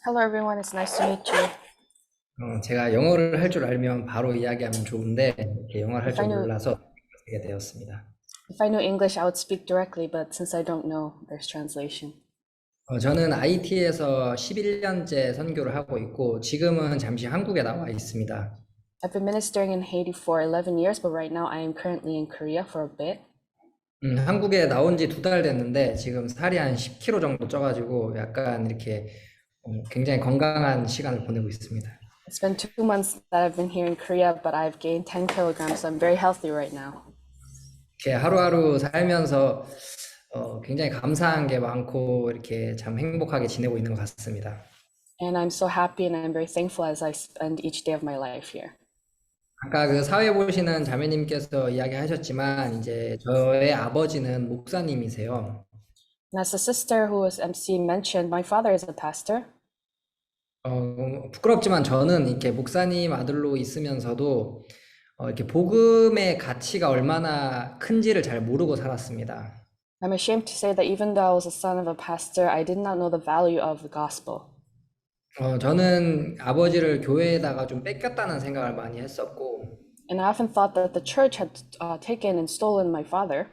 Hello everyone, it's nice to meet you. 제가 영어를 할 줄 알면 바로 이야기하면 좋은데 이렇게 영어를 할 If I 줄 knew 몰라서 하게 되었습니다. if I knew English, I would speak directly, but since I don't know, there's translation. 저는 IT에서 11년째 선교를 하고 있고 지금은 잠시 한국에 나와 있습니다. I've been ministering in Haiti for 11 years, but right now I am currently in Korea for a bit. 한국에 나온 지 2달 됐는데 지금 살이 한 10kg 정도 쪄가지고 약간 이렇게 굉장히 건강한 시간을 보내고 있습니다. It's been 2 months that I've been here in Korea, but I've gained 10 kilograms, so I'm very healthy right now. 이렇게 하루하루 살면서 굉장히 감사한 게 많고 이렇게 참 행복하게 지내고 있는 것 같습니다. And I'm so happy and I'm very thankful as I spend each day of my life here. 아까 그 사회 보시는 자매님께서 이야기하셨지만 이제 저의 아버지는 목사님이세요. And as the sister who was MC mentioned, my father is a pastor. 부끄럽지만 저는 이렇게 목사님 아들로 있으면서도 이렇게 복음의 가치가 얼마나 큰지를 잘 모르고 살았습니다. I'm ashamed to say that even though I was a son of a pastor, I did not know the value of the gospel. 저는 아버지를 교회에다가 좀 뺏겼다는 생각을 많이 했었고, And I often thought that the church had taken and stolen my father.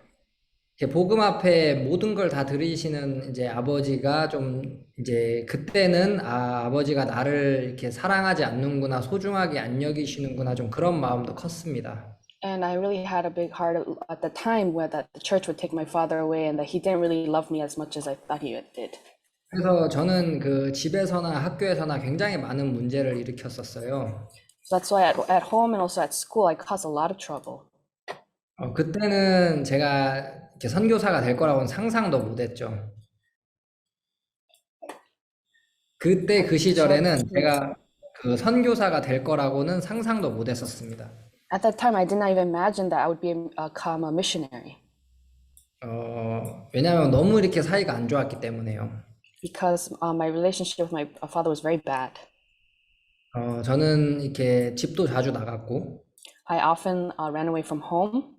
이렇게 복음 앞에 모든 걸 다 들이시는 이제 아버지가 좀 이제 그때는 아버지가 나를 이렇게 사랑하지 않는구나, 소중하게 안 여기시는구나 좀 그런 마음도 컸습니다. And I really had a big heart at the time where that the church would take my father away and that he didn't really love me as much as I thought he did. 그래서 저는 그 집에서나 학교에서나 굉장히 많은 문제를 일으켰었어요. So that's why at home and also at school, I caused a lot of trouble. 그때는 제가 이렇게 선교사가 될 거라고는 상상도 못 했죠. 그때 그 시절에는 제가 그 선교사가 될 거라고는 상상도 못 했었습니다. At that time, I did not even imagine that I would become a missionary 왜냐하면 너무 이렇게 사이가 안 좋았기 때문에요. because my relationship with my father was very bad. 저는 이렇게 집도 자주 나갔고, I often ran away from home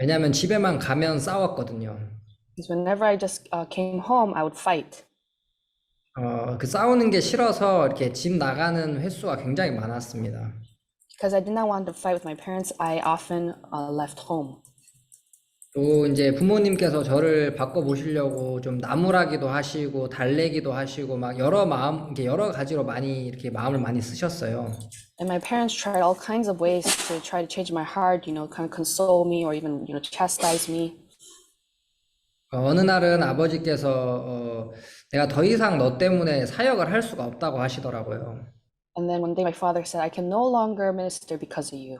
왜냐하면 집에만 가면 싸웠거든요. because whenever I just came home, I would fight. 그 싸우는 게 싫어서 이렇게 집 나가는 횟수가 굉장히 많았습니다. Because I did not want to fight with my parents, I often left home. 또 이제 부모님께서 저를 바꿔보시려고 좀 나무라기도 하시고 달래기도 하시고 막 이렇게 여러 가지로 많이 이렇게 마음을 많이 쓰셨어요. And my parents tried all kinds of ways to try to change my heart, kind of console me or even, chastise me. 어느 날은 아버지께서 내가 더 이상 너 때문에 사역을 할 수가 없다고 하시더라고요. And then one day my father said, I can no longer minister because of you.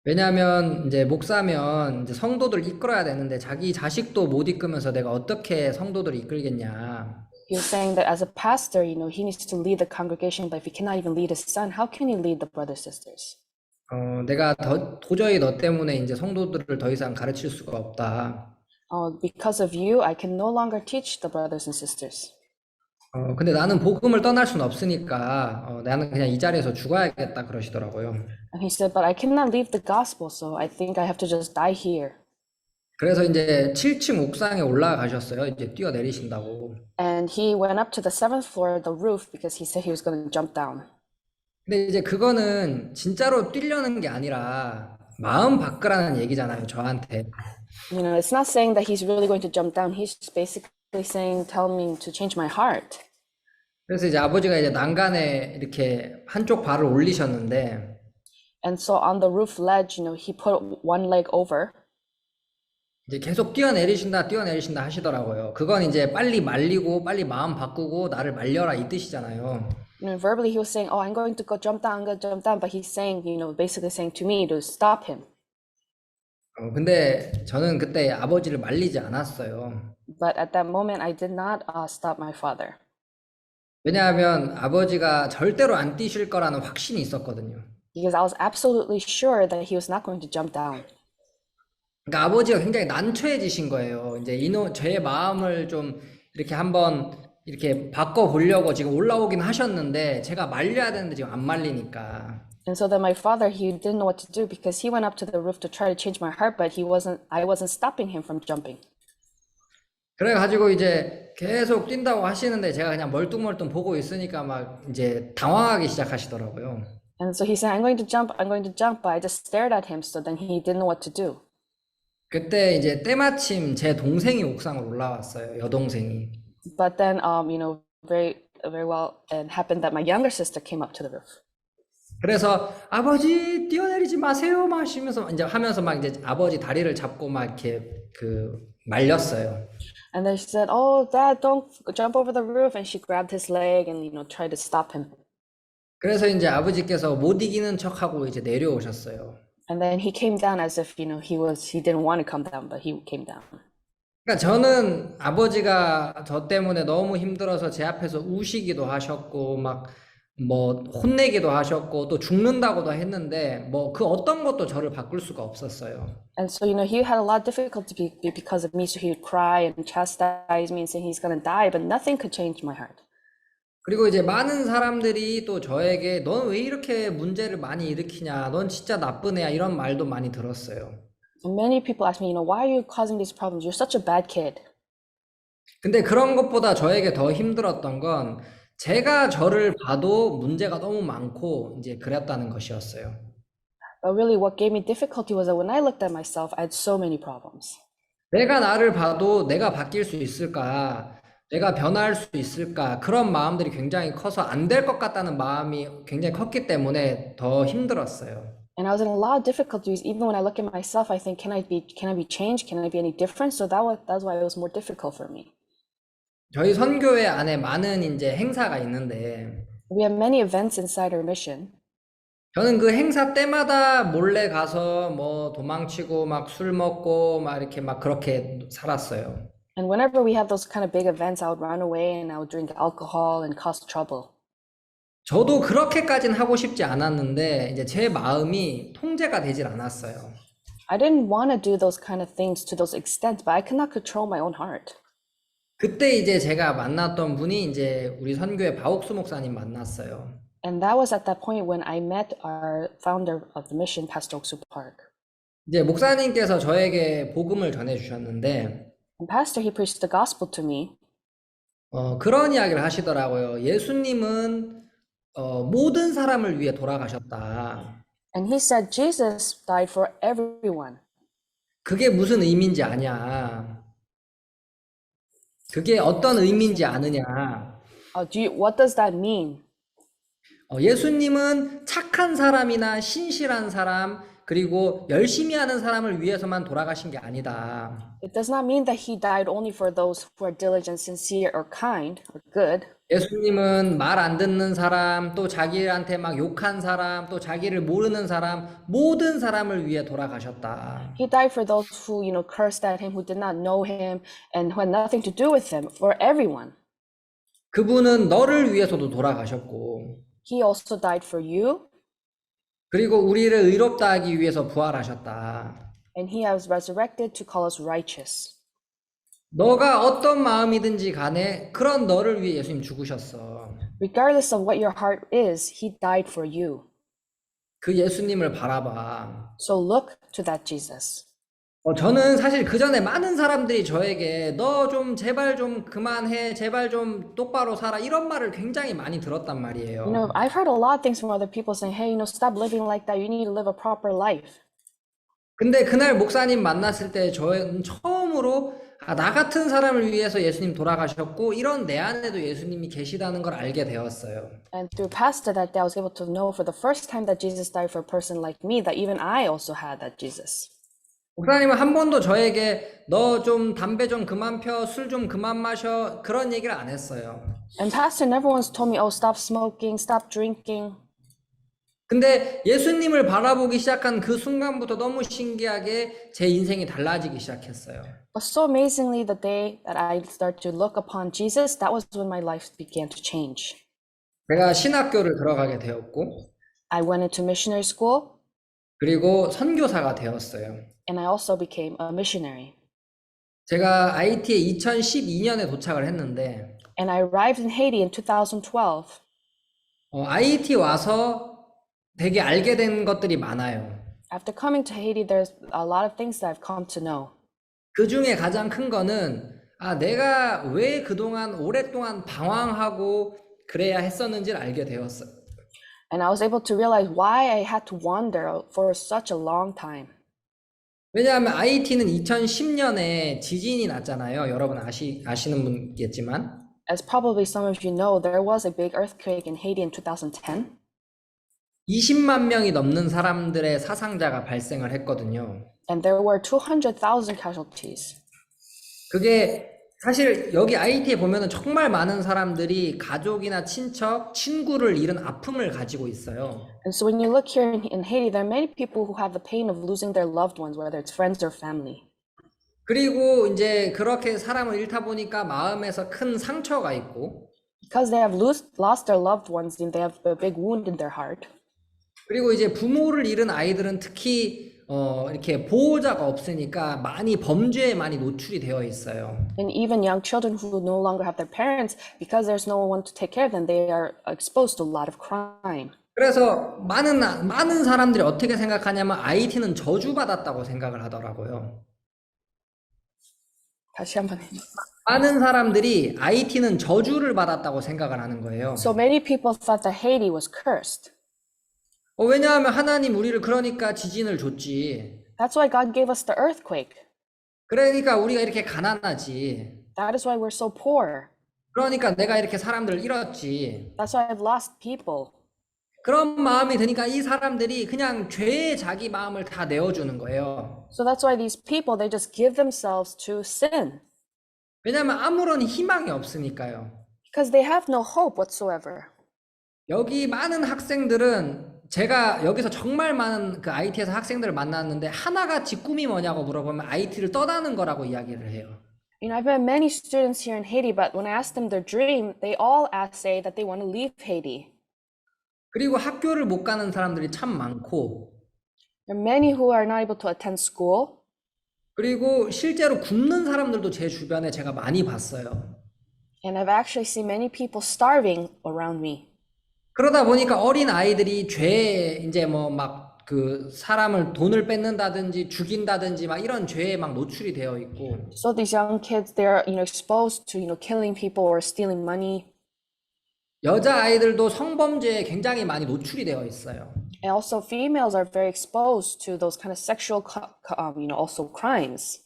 왜냐하면 이제 목사면 이제 성도들 이끌어야 되는데 자기 자식도 못 이끌면서 내가 어떻게 성도들을 이끌겠냐. He was saying that as a pastor, he needs to lead the congregation, but if he cannot even lead his son, how can he lead the brothers, sisters? 내가 도저히 너 때문에 이제 성도들을 더 이상 가르칠 수가 없다. Because of you, I can no longer teach the brothers and sisters. 근데 나는 복음을 떠날 수는 없으니까 나는 그냥 이 자리에서 죽어야겠다 그러시더라고요. And he said, but I cannot leave the gospel, so I think I have to just die here. 그래서 이제 7층 옥상에 올라가셨어요. 이제 뛰어내리신다고. And he went up to the 7th floor, the roof, because he said he was going to jump down. 근데 이제 그거는 진짜로 뛰려는 게 아니라 마음 바꾸라는 얘기잖아요, 저한테. It's not saying that he's really going to jump down. He's just basically saying, tell me to change my heart. 그래서 이제 아버지가 이제 난간에 이렇게 한쪽 발을 올리셨는데 And so on the roof ledge, he put one leg over. 이제 계속 뛰어내리신다 하시더라고요. 그건 이제 빨리 말리고 빨리 마음 바꾸고 나를 말려라 이 뜻이잖아요. Verbally, he was saying, oh, I'm going to go jump down, I'm going to jump down. But he's saying, basically saying to me to stop him. 근데 저는 그때 아버지를 말리지 않았어요. But at that moment, I did not stop my father. 왜냐하면 아버지가 절대로 안 뛰실 거라는 확신이 있었거든요. Because I was absolutely sure that he was not going to jump down. 그러니까 아버지가 굉장히 난처해지신 거예요. 이제 제 마음을 좀 이렇게 한번 이렇게 바꿔보려고 지금 올라오긴 하셨는데 제가 말려야 되는데 지금 안 말리니까. And so then my father, he didn't know what to do because he went up to the roof to try to change my heart, but I wasn't stopping him from jumping. 그래가지고 이제 계속 뛴다고 하시는데 제가 그냥 멀뚱멀뚱 보고 있으니까 막 이제 당황하기 시작하시더라고요. And so he said, I'm going to jump, but I just stared at him, so then he didn't know what to do. 그때 이제 때마침 제 동생이 옥상을 올라왔어요. 여동생이. But then, very well, it happened that my younger sister came up to the roof. 그래서 아버지 뛰어내리지 마세요 막 하시면서 이제 하면서 막 이제 아버지 다리를 잡고 막 이렇게 그 말렸어요. And then she said, "Oh, Dad, don't jump over the roof." And she grabbed his leg and, tried to stop him. 그래서 이제 아버지께서 못 이기는 척하고 이제 내려오셨어요. And then he came down as if, he didn't want to come down, but he came down. 그러니까 저는 아버지가 저 때문에 너무 힘들어서 제 앞에서 우시기도 하셨고 막 뭐 혼내기도 하셨고 또 죽는다고도 했는데 뭐 그 어떤 것도 저를 바꿀 수가 없었어요. And so, he had a lot of difficulty because of me. So he would cry and chastise me and say he's gonna die, but nothing could change my heart. 그리고 이제 많은 사람들이 또 저에게 넌 왜 이렇게 문제를 많이 일으키냐, 넌 진짜 나쁜 애야 이런 말도 많이 들었어요. And many people ask me, why are you causing these problems? You're such a bad kid. 근데 그런 것보다 저에게 더 힘들었던 건 제가 저를 봐도 문제가 너무 많고 이제 그랬다는 것이었어요. But really, what gave me difficulty was that when I looked at myself, I had so many problems. 내가 나를 봐도 내가 바뀔 수 있을까? 내가 변화할 수 있을까? 그런 마음들이 굉장히 커서 안 될 것 같다는 마음이 굉장히 컸기 때문에 더 힘들었어요. And I was in a lot of difficulties. Even when I look at myself, I think, can I be changed? Can I be any different? So that's why it was more difficult for me. 저희 선교회 안에 많은 이제 행사가 있는데 We have many events inside our mission. 저는 그 행사 때마다 몰래 가서 뭐 도망치고 막 술 먹고 막 이렇게 막 그렇게 살았어요. And whenever we have those kind of big events, I would run away and I would drink alcohol and cause trouble. 저도 그렇게까지는 하고 싶지 않았는데 이제 제 마음이 통제가 되질 않았어요. I didn't want to do those kind of things to those extents, but I could not control my own heart. 그때 이제 제가 만났던 분이 이제 우리 선교회 바옥수 목사님 만났어요. And that was at that point when I met our founder of the mission, Pastor Oksu Park. 이제 목사님께서 저에게 복음을 전해 주셨는데 And Pastor, he preached the gospel to me. 그런 이야기를 하시더라고요. 예수님은 모든 사람을 위해 돌아가셨다. And he said, Jesus died for everyone. 그게 무슨 의미인지 아냐? 그게 어떤 의미인지 아느냐? What does that mean? 예수님은 착한 사람이나 신실한 사람, 그리고 열심히 하는 사람을 위해서만 돌아가신 게 아니다. It does not mean that he died only for those who are diligent, sincere, or kind, or good. 예수님은 말 안 듣는 사람, 또 자기한테 막 욕한 사람, 또 자기를 모르는 사람, 모든 사람을 위해 돌아가셨다. He died for those who, cursed at him, who did not know him, and who had nothing to do with him, for everyone. 그분은 너를 위해서도 돌아가셨고, He also died for you, 그리고 우리를 의롭다 하기 위해서 부활하셨다. and he was resurrected to call us righteous. 너가 어떤 마음이든지 간에 그런 너를 위해 예수님 죽으셨어. Regardless of what your heart is, he died for you. 그 예수님을 바라봐. So look to that Jesus. 저는 사실 그 전에 많은 사람들이 저에게 너 좀 제발 좀 그만해, 제발 좀 똑바로 살아 이런 말을 굉장히 많이 들었단 말이에요. I've heard a lot of things from other people saying, hey, stop living like that. You need to live a proper life. 근데 그날 목사님 만났을 때 저는 처음으로 나 같은 사람을 위해서 예수님 돌아가셨고 이런 내 안에도 예수님이 계시다는 걸 알게 되었어요. And through Pastor that day, I was able to know for the first time that Jesus died for a person like me, that even I also had that Jesus. 목사님은 한 번도 저에게 너 좀 담배 좀 그만 펴, 술 좀 그만 마셔 그런 얘기를 안 했어요. And Pastor never once told me, oh, stop smoking, stop drinking. 근데 예수님을 바라보기 시작한 그 순간부터 너무 신기하게 제 인생이 달라지기 시작했어요. But so amazingly, the day that I started to look upon Jesus, that was when my life began to change. 제가 신학교를 들어가게 되었고 I went into missionary school. 그리고 선교사가 되었어요. And I also became a missionary. 제가 하이티에 2012년에 도착을 했는데 And I arrived in Haiti in 2012. 하이티 와서 되게 알게 된 것들이 많아요. After coming to Haiti, there's a lot of things that I've come to know. 그 중에 가장 큰 거는 아, 내가 왜 그동안 오랫동안 방황하고 그래야 했었는지를 알게 되었어. And I was able to realize why I had to wander for such a long time. 왜냐하면 IT는 2010년에 지진이 났잖아요. 여러분 아시는 분겠지만. As probably some of you know, there was a big earthquake in Haiti in 2010, 20만 명이 넘는 사람들의 사상자가 발생을 했거든요. and there were 200,000 casualties. 그게 사실 여기 IT에 보면은 정말 많은 사람들이 가족이나 친척, 친구를 잃은 아픔을 가지고 있어요. And so when you look here in Haiti, there are many people who have the pain of losing their loved ones, whether it's friends or family. 그리고 이제 그렇게 사람을 잃다 보니까 마음에서 큰 상처가 있고, Because they have lost their loved ones, and they have a big wound in their heart. 그리고 이제 부모를 잃은 아이들은 특히 이렇게 보호자가 없으니까 많이 범죄에 많이 노출이 되어 있어요. And even young children who no longer have their parents, because there's no one to take care of them, they are exposed to a lot of crime. 그래서 많은 사람들이 어떻게 생각하냐면 IT는 저주받았다고 생각을 하더라고요. 다시 한번 해주세요. 많은 사람들이 IT는 저주를 받았다고 생각을 하는 거예요. So many people thought that Haiti was cursed. 왜냐하면 하나님 우리를 그러니까 지진을 줬지. That's why God gave us the earthquake. 그러니까 우리가 이렇게 가난하지. That is why we're so poor. 그러니까 내가 이렇게 사람들을 잃었지. That's why I've lost people. 그런 마음이 드니까 이 사람들이 그냥 죄에 자기 마음을 다 내어주는 거예요. So that's why these people, they just give themselves to sin. 왜냐하면 아무런 희망이 없으니까요. Because they have no hope whatsoever. 여기 많은 학생들은 제가 여기서 정말 많은 그 IT에서 학생들을 만났는데 하나같이 꿈이 뭐냐고 물어보면 IT를 떠나는 거라고 이야기를 해요. You know, I've met many students here in Haiti, but when I ask them their dream, they all say that they want to leave Haiti. 그리고 학교를 못 가는 사람들이 참 많고, There are many who are not able to attend school. 그리고 실제로 굶는 사람들도 제 주변에 제가 많이 봤어요. And I've actually seen many people starving around me. 그러다 보니까 어린 아이들이 죄에 이제 뭐 막 그 사람을 돈을 뺏는다든지 죽인다든지 막 이런 죄에 막 노출이 되어 있고, So these young kids, they're, exposed to, killing people or stealing money. 여자 아이들도 성범죄에 굉장히 많이 노출이 되어 있어요. And also females are very exposed to those kind of sexual, also crimes.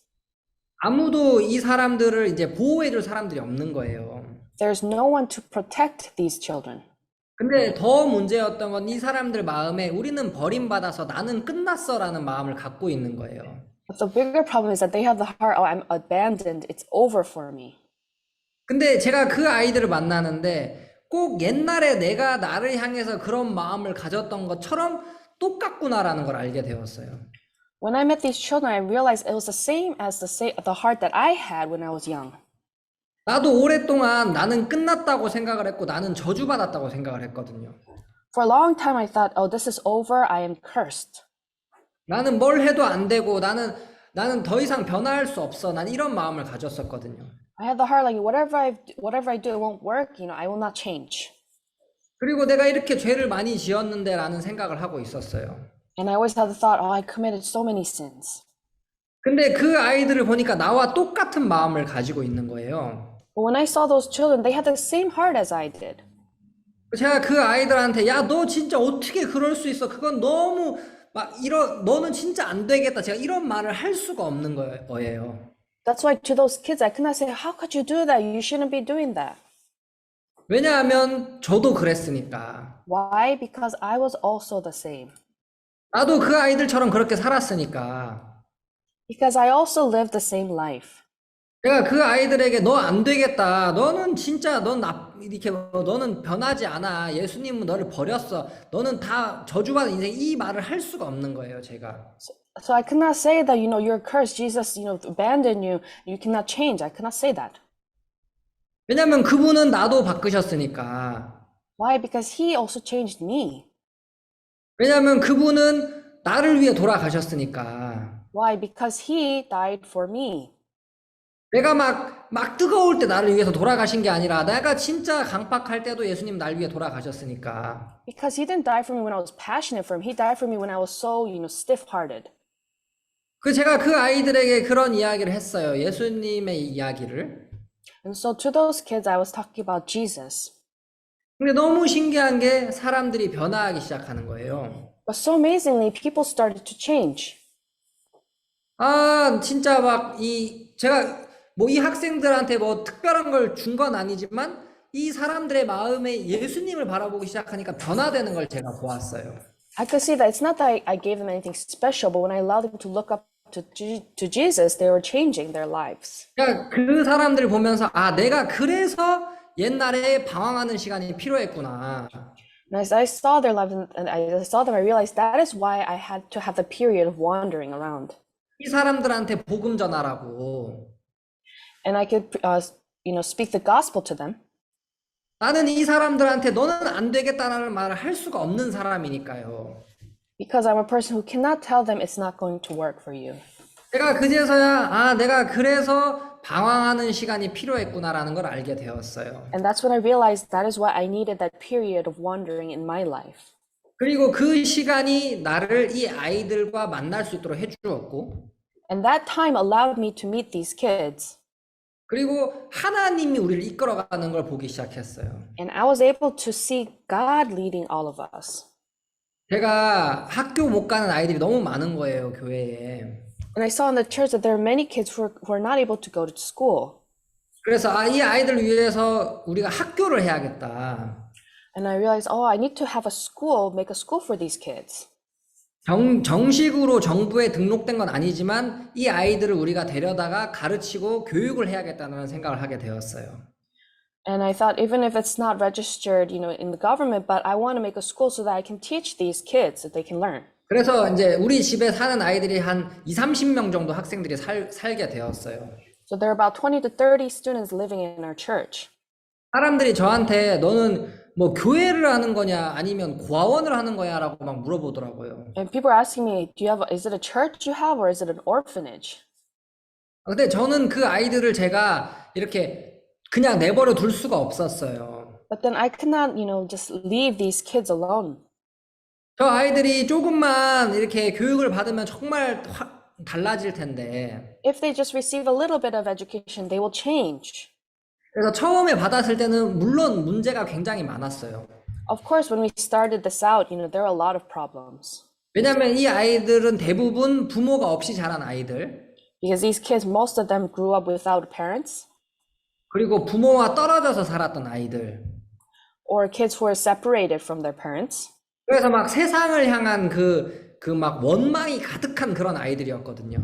아무도 이 사람들을 이제 보호해줄 사람들이 없는 거예요. There's no one to protect these children. 근데 더 문제였던 건 이 사람들 마음에 우리는 버림받아서 나는 끝났어라는 마음을 갖고 있는 거예요. But the bigger problem is that they have the heart, oh, I'm abandoned, it's over for me. 근데 제가 그 아이들을 만나는데 꼭 옛날에 내가 나를 향해서 그런 마음을 가졌던 것처럼 똑같구나라는 걸 알게 되었어요. When I met these children, I realized it was the same as the heart that I had when I was young. 나도 오랫동안 나는 끝났다고 생각을 했고 나는 저주받았다고 생각을 했거든요. For a long time, I thought, oh, this is over, I am cursed. 나는 뭘 해도 안 되고 나는 더 이상 변화할 수 없어. 난 이런 마음을 가졌었거든요. I had the heart like, whatever I do, it won't work, I will not change. 그리고 내가 이렇게 죄를 많이 지었는데 라는 생각을 하고 있었어요. And I always had the thought, oh, I committed so many sins. 근데 그 아이들을 보니까 나와 똑같은 마음을 가지고 있는 거예요. But when I saw those children, they had the same heart as I did. 제가 그 아이들한테 야, 너 진짜 어떻게 그럴 수 있어? 그건 너무 너는 진짜 안 되겠다. 제가 이런 말을 할 수가 없는 거예요. That's why to those kids, I could not say, how could you do that? You shouldn't be doing that. 왜냐하면 저도 그랬으니까. Why? Because I was also the same. 나도 그 아이들처럼 그렇게 살았으니까. Because I also lived the same life. 내가 그 아이들에게 너 안 되겠다. 너는 진짜 너는 변하지 않아. 예수님은 너를 버렸어. 너는 다 저주받은 인생 이 말을 할 수가 없는 거예요, 제가. So I could not say that, you're cursed. Jesus, abandoned you. You cannot change. I could not say that. 왜냐면 그분은 나도 바꾸셨으니까. Why? Because he also changed me. 왜냐면 그분은 나를 위해 돌아가셨으니까. Why? Because he died for me. 내가 막 뜨거울 때 나를 위해서 돌아가신 게 아니라 내가 진짜 강박할 때도 예수님 날 위해 돌아가셨으니까. Because he didn't die for me when I was passionate for him. He died for me when I was so, stiff-hearted. 제가 그 아이들에게 그런 이야기를 했어요. 예수님의 이야기를. And so to those kids, I was talking about Jesus. 근데 너무 신기한 게 사람들이 변화하기 시작하는 거예요. But so amazingly, people started to change. 아, 진짜 제가 뭐 이 학생들한테 뭐 특별한 걸 준 건 아니지만 이 사람들의 마음에 예수님을 바라보기 시작하니까 변화되는 걸 제가 보았어요. I could see that it's not that I gave them anything special, but when I allowed them to look up to Jesus, they were changing their lives. 그러니까 그 사람들을 보면서 아, 내가 그래서 옛날에 방황하는 시간이 필요했구나. And as I saw their lives and I saw them, I realized that is why I had to have the period of wandering around. 이 사람들한테 복음 전하라고. And I could, speak the gospel to them. 나는 이 사람들한테 너는 안 되겠다라는 말을 할 수가 없는 사람이니까요. Because I'm a person who cannot tell them it's not going to work for you. 제가 그제서야 아, 내가 그래서 방황하는 시간이 필요했구나라는 걸 알게 되었어요. And that's when I realized that is why I needed that period of wandering in my life. 그리고 그 시간이 나를 이 아이들과 만날 수 있도록 해주었고, And that time allowed me to meet these kids. 그리고 하나님이 우리를 이끌어가는 걸 보기 시작했어요. And I was able to see God leading all of us. 제가 학교 못 가는 아이들이 너무 많은 거예요, 교회에. And I saw in the church that there are many kids who are not able to go to school. 그래서 아, 이 아이들을 위해서 우리가 학교를 해야겠다. And I realized, I need to have a school, make a school for these kids. 정식으로 정부에 등록된 건 아니지만 이 아이들을 우리가 데려다가 가르치고 교육을 해야겠다는 생각을 하게 되었어요. And I thought, even if it's not registered, in the government, but I want to make a school so that I can teach these kids that they can learn. 그래서 이제 우리 집에 사는 아이들이 한 20-30명 정도 학생들이 살게 되었어요. So there are about 20 to 30 students living in our church. 사람들이 저한테 너는 뭐 교회를 하는 거냐 아니면 고아원을 하는 거야라고 막 물어보더라고요. And people are asking me, is it a church you have or is it an orphanage? 근데 저는 그 아이들을 제가 이렇게 그냥 내버려 둘 수가 없었어요. But then I could not, just leave these kids alone. 저 아이들이 조금만 이렇게 교육을 받으면 정말 달라질 텐데. If they just receive a little bit of education, they will change. 그래서 처음에 받았을 때는 물론 문제가 굉장히 많았어요. Of course, when we started this out, there are a lot of problems. 왜냐면 이 아이들은 대부분 부모가 없이 자란 아이들. Because these kids, most of them grew up without parents. 그리고 부모와 떨어져서 살았던 아이들. Or kids who were separated from their parents. 그래서 막 세상을 향한 막 원망이 가득한 그런 아이들이었거든요.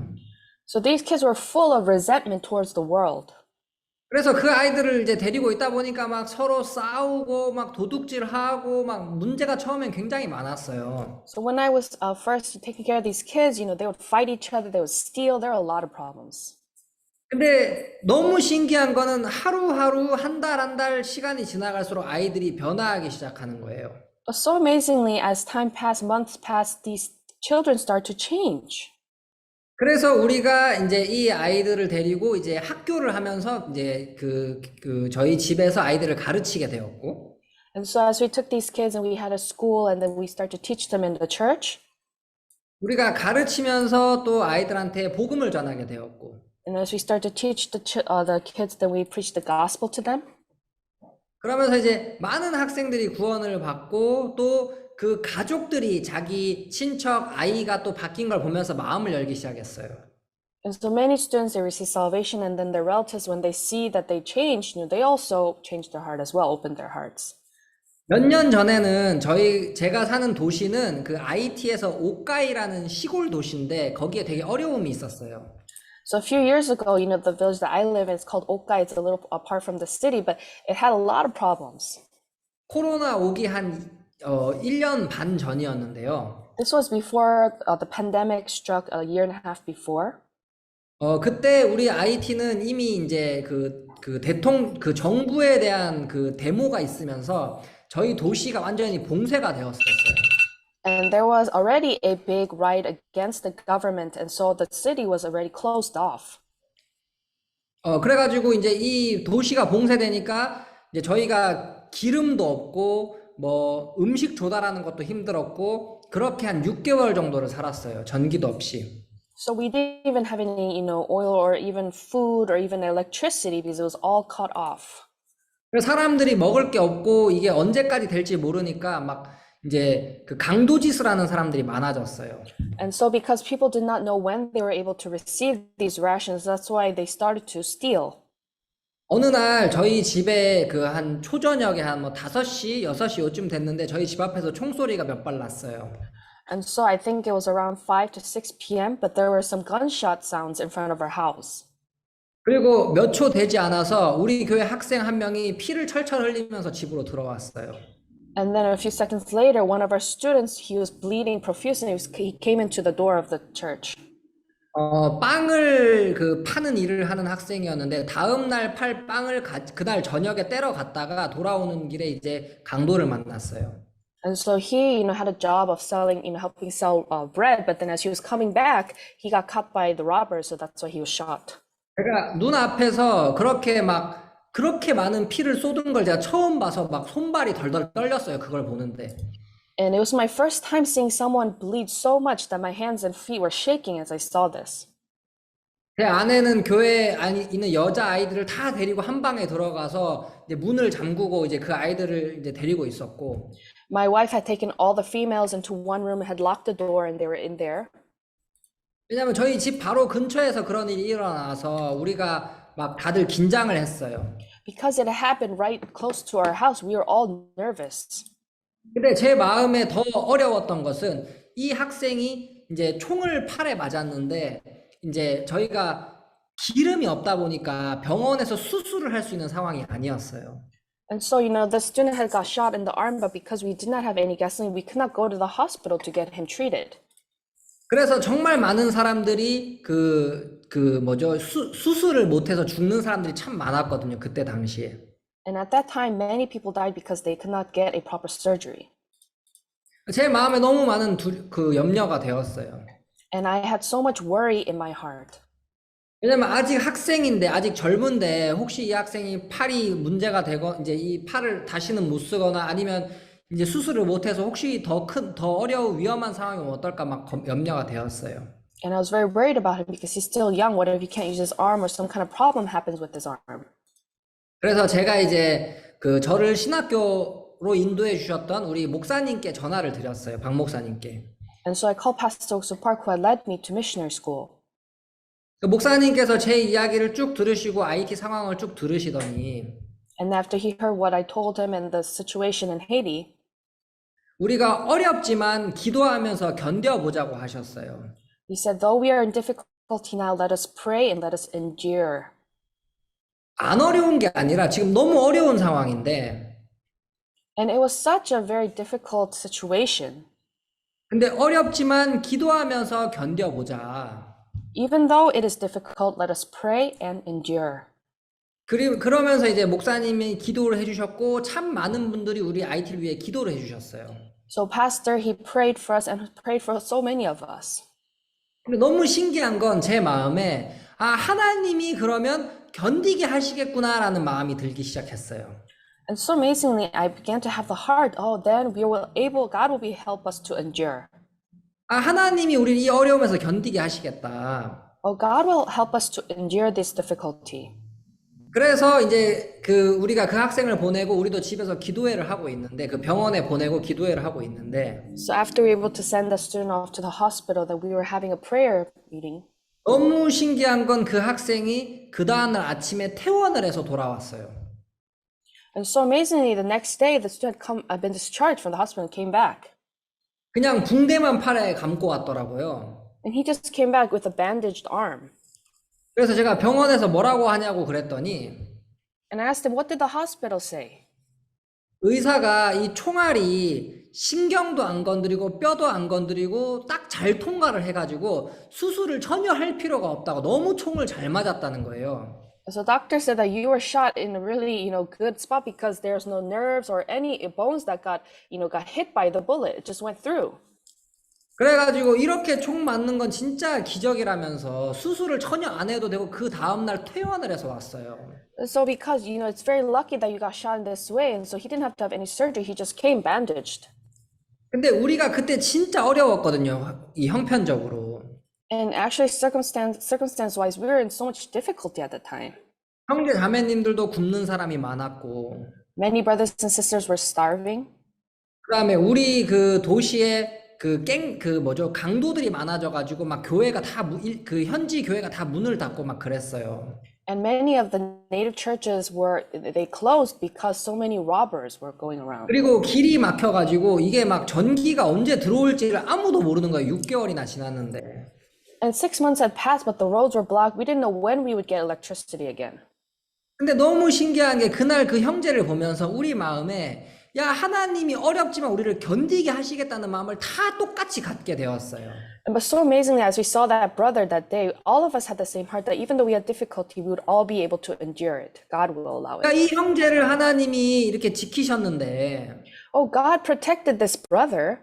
So these kids were full of resentment towards the world. 그래서 그 아이들을 이제 데리고 있다 보니까 막 서로 싸우고 막 도둑질하고 막 문제가 처음엔 굉장히 많았어요. So when I was first taking care of these kids, they would fight each other, they would steal, there were a lot of problems. 근데 너무 신기한 거는 하루하루 한 달 시간이 지나갈수록 아이들이 변화하기 시작하는 거예요. But so amazingly, as time passed, months passed, these children start to change. 그래서 우리가 이제 이 아이들을 데리고 이제 학교를 하면서 이제 저희 집에서 아이들을 가르치게 되었고. And so as we took these kids and we had a school and then we started to teach them in the church. 우리가 가르치면서 또 아이들한테 복음을 전하게 되었고. And as we start to teach the kids, then we preach the gospel to them. 그러면서 이제 많은 학생들이 구원을 받고 또 그 가족들이 자기 친척 아이가 또 바뀐 걸 보면서 마음을 열기 시작했어요. And so many students, they receive salvation, and then their relatives, when they see that they changed, they also changed their heart as well, opened their hearts. 몇 년 전에는 제가 사는 도시는 그 IT에서 오카이라는 시골 도시인데 거기에 되게 어려움이 있었어요. So a few years ago, the village that I live in is called Okai. It's a little apart from the city, but it had a lot of problems. 코로나 오기 한 1년 반 전이었는데요. This was before the pandemic struck a year and a half before. 그때 우리 IT는 이미 이제 그 정부에 대한 그 데모가 있으면서 저희 도시가 완전히 봉쇄가 되었었어요. And there was already a big riot against the government, and so the city was already closed off. 그래가지고 이제 이 도시가 봉쇄되니까 이제 저희가 기름도 없고 뭐 음식 조달하는 것도 힘들었고 그렇게 한 6개월 정도를 살았어요. 전기도 없이. So we didn't even have any, oil or even food or even electricity because it was all cut off. 그래서 사람들이 먹을 게 없고 이게 언제까지 될지 모르니까 막 이제 그 강도짓을 하는 사람들이 많아졌어요. And so because people did not know when they were able to receive these rations, that's why they started to steal. 어느 날 저희 집에 그 한 초저녁에 한 뭐 5시, 6시 요쯤 됐는데 저희 집 앞에서 총소리가 몇 발 났어요. And so I think it was around 5 to 6 p.m., but there were some gunshot sounds in front of our house. 그리고 몇 초 되지 않아서 우리 교회 학생 한 명이 피를 철철 흘리면서 집으로 들어왔어요. And then a few seconds later, one of our students, he was bleeding profusely. He came into the door of the church. 빵을 그 파는 일을 하는 학생이었는데 다음 날 팔 빵을 그날 저녁에 떼러 갔다가 돌아오는 길에 이제 강도를 만났어요. And so he, had a job of selling, helping sell bread. But then as he was coming back, he got caught by the robbers. So that's why he was shot. 제가 눈앞에서 그렇게 많은 피를 쏟은 걸 제가 처음 봐서 막 손발이 덜덜 떨렸어요. 그걸 보는데. And it was my first time seeing someone bleed so much that my hands and feet were shaking as I saw this. 제 아내는 교회에 있는 여자 아이들을 다 데리고 한 방에 들어가서 이제 문을 잠그고 이제 그 아이들을 이제 데리고 있었고. My wife had taken all the females into one room and had locked the door, and they were in there. 왜냐면 저희 집 바로 근처에서 그런 일이 일어나서 우리가 막 다들 긴장을 했어요. Because it happened right close to our house, we were all nervous. 근데 제 마음에 더 어려웠던 것은 이 학생이 이제 총을 팔에 맞았는데 이제 저희가 기름이 없다 보니까 병원에서 수술을 할 수 있는 상황이 아니었어요. And so, the student had got shot in the arm, but because we did not have any gasoline, we could not go to the hospital to get him treated. 그래서 정말 많은 사람들이 수술을 못해서 죽는 사람들이 참 많았거든요. 그때 당시에. And at that time, many people died because they could not get a proper surgery. 제 마음에 너무 많은 염려가 되었어요. And I had so much worry in my heart. 왜냐면 아직 학생인데, 아직 젊은데, 혹시 이 학생이 팔이 문제가 되고, 이제 이 팔을 다시는 못 쓰거나 아니면 이제 수술을 못해서 혹시 더 어려운 위험한 상황이 오면 어떨까 막 염려가 되었어요. And I was very worried about him because he's still young. What if he can't use his arm or some kind of problem happens with his arm? 그래서 제가 이제 저를 신학교로 인도해 주셨던 우리 목사님께 전화를 드렸어요. 박 목사님께. And so I called Pastor So Park, who had led me to missionary school. 목사님께서 제 이야기를 쭉 들으시고 IT 상황을 쭉 들으시더니 And after he heard what I told him and the situation in Haiti, 우리가 어렵지만 기도하면서 견뎌보자고 하셨어요. he said, though we are in difficulty now, let us pray and let us endure. 안 어려운 게 아니라 지금 너무 어려운 상황인데 And it was such a very difficult situation. 근데 어렵지만 기도하면서 견뎌보자. Even though it is difficult, let us pray and endure. 그러면서 이제 목사님이 기도를 해주셨고 참 많은 분들이 우리 IT를 위해 기도를 해주셨어요. So Pastor, he prayed for us and prayed for so many of us. 근데 너무 신기한 건 제 마음에 하나님이 그러면 견디게 하시겠구나라는 마음이 들기 시작했어요. And so amazingly, I began to have the heart, then God will help us to endure. 하나님이 우리를 이 어려움에서 견디게 하시겠다. God will help us to endure this difficulty. 그래서 이제 우리가 그 학생을 보내고 우리도 집에서 기도회를 하고 있는데 병원에 보내고 기도회를 하고 있는데 So after we were able to send the student off to the hospital, that we were having a prayer meeting. 너무 신기한 건 그 학생이 그 다음날 아침에 퇴원을 해서 돌아왔어요. And so amazingly, the next day, the student had been discharged from the hospital and came back. 그냥 붕대만 팔에 감고 왔더라고요. And he just came back with a bandaged arm. 그래서 제가 병원에서 뭐라고 하냐고 그랬더니 And I asked him, what did the hospital say? 의사가 이 총알이 신경도 안 건드리고 뼈도 안 건드리고 딱 잘 통과를 해가지고 수술을 전혀 할 필요가 없다고 너무 총을 잘 맞았다는 거예요. So doctor said that you were shot in a really, good spot because there's no nerves or any bones that got hit by the bullet. It just went through. 그래가지고 이렇게 총 맞는 건 진짜 기적이라면서 수술을 전혀 안 해도 되고 그 다음날 퇴원을 해서 왔어요. So because, it's very lucky that you got shot in this way. And so he didn't have to have any surgery. He just came bandaged. 근데 우리가 그때 진짜 어려웠거든요. 이 형편적으로. And actually, circumstance-wise, we were in so much difficulty at the time. 형제 자매님들도 굶는 사람이 많았고, Many brothers and sisters were starving. 그다음에 우리 그 도시에 강도들이 많아져가지고 막 교회가 그 현지 교회가 다 문을 닫고 막 그랬어요. And many of the native churches they closed because so many robbers were going around. 그리고 길이 막혀가지고 이게 막 전기가 언제 들어올지를 아무도 모르는 거예요. 6개월이나 지났는데. And 6 months had passed, but the roads were blocked. We didn't know when we would get electricity again. 근데 너무 신기한 게 그날 그 형제를 보면서 우리 마음에 야, 하나님이 어렵지만 우리를 견디게 하시겠다는 마음을 다 똑같이 갖게 되었어요. But so amazingly, as we saw that brother that day, all of us had the same heart that even though we had difficulty, we would all be able to endure it. God will allow 그러니까 it. 이 형제를 하나님이 이렇게 지키셨는데, Oh, God protected this brother.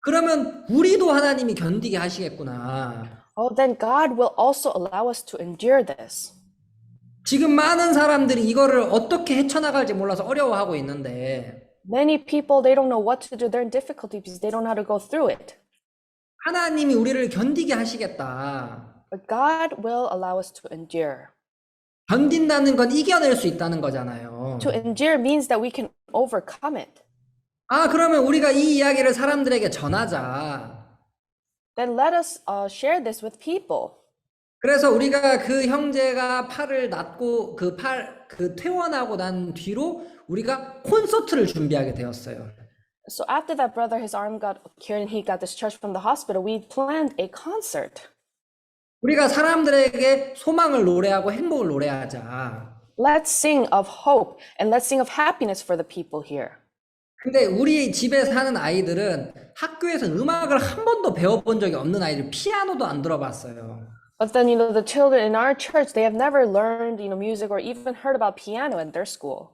그러면 우리도 하나님이 견디게 하시겠구나. Oh, then God will also allow us to endure this. 지금 많은 사람들이 이거를 어떻게 헤쳐나갈지 몰라서 어려워하고 있는데, Many people, they don't know what to do. They're in difficulty because they don't know how to go through it. 하나님이 우리를 견디게 하시겠다. But God will allow us to endure. 견딘다는 건 이겨낼 수 있다는 거잖아요. To endure means that we can overcome it. 아, 그러면 우리가 이 이야기를 사람들에게 전하자. Then let us share this with people. 그래서 우리가 그 형제가 팔을 낫고 퇴원하고 난 뒤로 우리가 콘서트를 준비하게 되었어요. So after that brother, his arm got cured and he got discharged from the hospital, we planned a concert. 우리가 사람들에게 소망을 노래하고 행복을 노래하자. Let's sing of hope and let's sing of happiness for the people here. 근데 우리 집에 사는 아이들은 학교에서 음악을 한 번도 배워본 적이 없는 아이들, 피아노도 안 들어봤어요. But then, the children in our church, they have never learned, music or even heard about piano in their school.